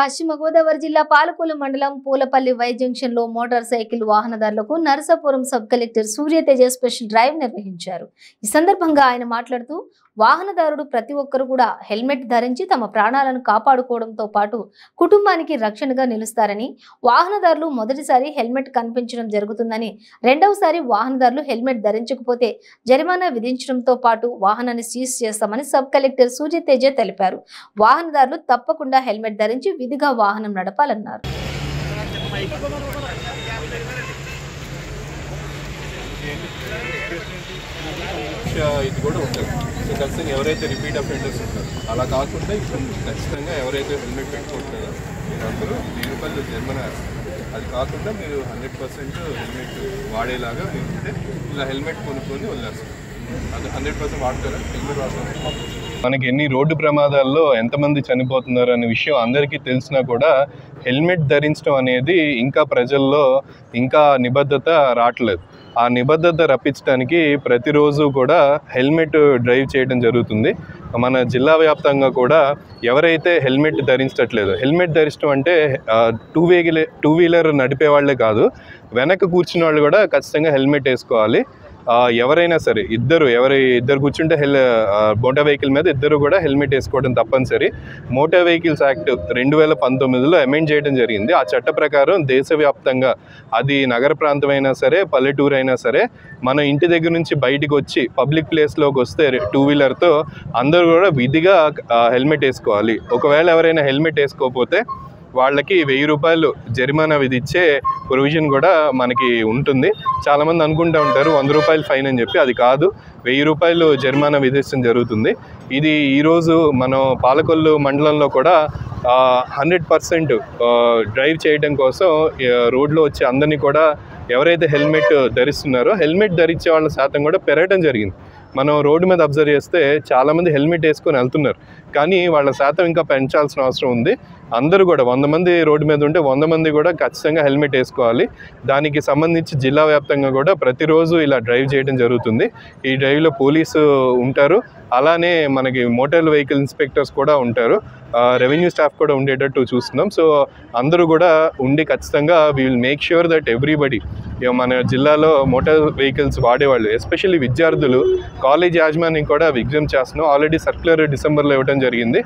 పశ్చిమ గోదావరి జిల్లా పాలకొల్లు మండలం పూలపల్లి వై జంక్షన్ లో మోటార్ సైకిల్ వాహనదారులకు Narasapuram sub collector Suryateja special drive నిర్వహించారు. ఈ సందర్భంగా ఆయన మాట్లాడుతూ వాహనదారుడు ప్రతి ఒక్కరు కూడా హెల్మెట్ ధరించి తమ ప్రాణాలను కాపాడుకోవడంతో పాటు కుటుంబానికి రక్షణగా నిలుస్తారని, వాహనదారులు మొదటిసారి హెల్మెట్ కనిపించడం జరుగుతుందని, రెండవసారి వాహనదారులు హెల్మెట్ ధరించకపోతే జరిమానా విధించడంతో పాటు వాహనాన్ని సీజ్ చేస్తామని సబ్ కలెక్టర్ సూర్యతేజ తెలిపారు. వాహనదారులు తప్పకుండా హెల్మెట్ ధరించి విధిగా వాహనం నడపాలన్నారు. ఇది కూడా ఉంటుంది. సో ఖచ్చితంగా ఎవరైతే రిపీట్ అఫెండర్స్ ఉంటారో అలా కాకుండా ఇప్పుడు ఖచ్చితంగా ఎవరైతే హెల్మెట్ పెట్టుకుంటున్నారో మీరందరూ 1000 రూపాయలు జరిమానా వేస్తారు. అది కాకుండా మీరు 100% హెల్మెట్ వాడేలాగా మీరు ఉంటే ఇలా హెల్మెట్ కొనుక్కొని వదిలేస్తారు. అది 100% వాడతారా? హెల్మెట్ వాడతారు. మనకి ఎన్ని రోడ్డు ప్రమాదాల్లో ఎంతమంది చనిపోతున్నారు అనే విషయం అందరికీ తెలిసినా కూడా హెల్మెట్ ధరించడం అనేది ఇంకా ప్రజల్లో ఇంకా నిబద్ధత రావట్లేదు. ఆ నిబద్ధత రప్పించడానికి ప్రతిరోజు కూడా హెల్మెట్ డ్రైవ్ చేయడం జరుగుతుంది. మన జిల్లా వ్యాప్తంగా కూడా ఎవరైతే హెల్మెట్ ధరించట్లేదు, హెల్మెట్ ధరించడం అంటే టూ వీలర్ నడిపే వాళ్ళే కాదు, వెనక కూర్చున్న వాళ్ళు కూడా ఖచ్చితంగా హెల్మెట్ వేసుకోవాలి. ఎవరైనా సరే ఇద్దరు కూర్చుంటే మోటార్ వెహికల్ మీద ఇద్దరు కూడా హెల్మెట్ వేసుకోవడం తప్పనిసరి. మోటార్ వెహికల్స్ యాక్ట్ 2019లో అమెండ్ చేయడం జరిగింది. ఆ చట్ట ప్రకారం దేశవ్యాప్తంగా అది నగర ప్రాంతం అయినా సరే, పల్లెటూరు అయినా సరే, మన ఇంటి దగ్గర నుంచి బయటికి వచ్చి పబ్లిక్ ప్లేస్లోకి వస్తే టూ వీలర్తో అందరూ కూడా విధిగా హెల్మెట్ వేసుకోవాలి. ఒకవేళ ఎవరైనా హెల్మెట్ వేసుకోకపోతే వాళ్ళకి 1000 రూపాయలు జరిమానా విధించే ప్రొవిజన్ కూడా మనకి ఉంటుంది. చాలామంది అనుకుంటూ ఉంటారు 100 రూపాయలు ఫైన్ అని చెప్పి. అది కాదు, 1000 రూపాయలు జరిమానా విధించడం జరుగుతుంది. ఇది ఈరోజు మనం పాలకొల్లు మండలంలో కూడా 100% డ్రైవ్ చేయడం కోసం రోడ్లో వచ్చి అందరినీ కూడా ఎవరైతే హెల్మెట్ ధరిస్తున్నారో హెల్మెట్ ధరించే వాళ్ళ శాతం కూడా పెరగడం జరిగింది. మనం రోడ్డు మీద అబ్జర్వ్ చేస్తే చాలామంది హెల్మెట్ వేసుకొని వెళ్తున్నారు, కానీ వాళ్ళ శాతం ఇంకా పెంచాల్సిన అవసరం ఉంది. అందరూ కూడా 100 మంది రోడ్డు మీద ఉంటే 100 మంది కూడా ఖచ్చితంగా హెల్మెట్ వేసుకోవాలి. దానికి సంబంధించి జిల్లా వ్యాప్తంగా కూడా ప్రతిరోజు ఇలా డ్రైవ్ చేయడం జరుగుతుంది. ఈ డ్రైవ్లో పోలీసు ఉంటారు, అలానే మనకి మోటార్ వెహికల్ ఇన్స్పెక్టర్స్ కూడా ఉంటారు, రెవెన్యూ స్టాఫ్ కూడా ఉండేటట్టు చూస్తున్నాం. సో అందరూ కూడా ఉండి ఖచ్చితంగా we will make sure that everybody మన జిల్లాలో మోటార్ వెహికల్స్ వాడేవాళ్ళు, ఎస్పెషల్లీ విద్యార్థులు, కాలేజ్ యాజమాన్యం కూడా విజ్ఞప్తి చేస్తున్నాం. ఆల్రెడీ సర్క్యులర్ డిసెంబర్లో ఇవ్వడం జరిగింది.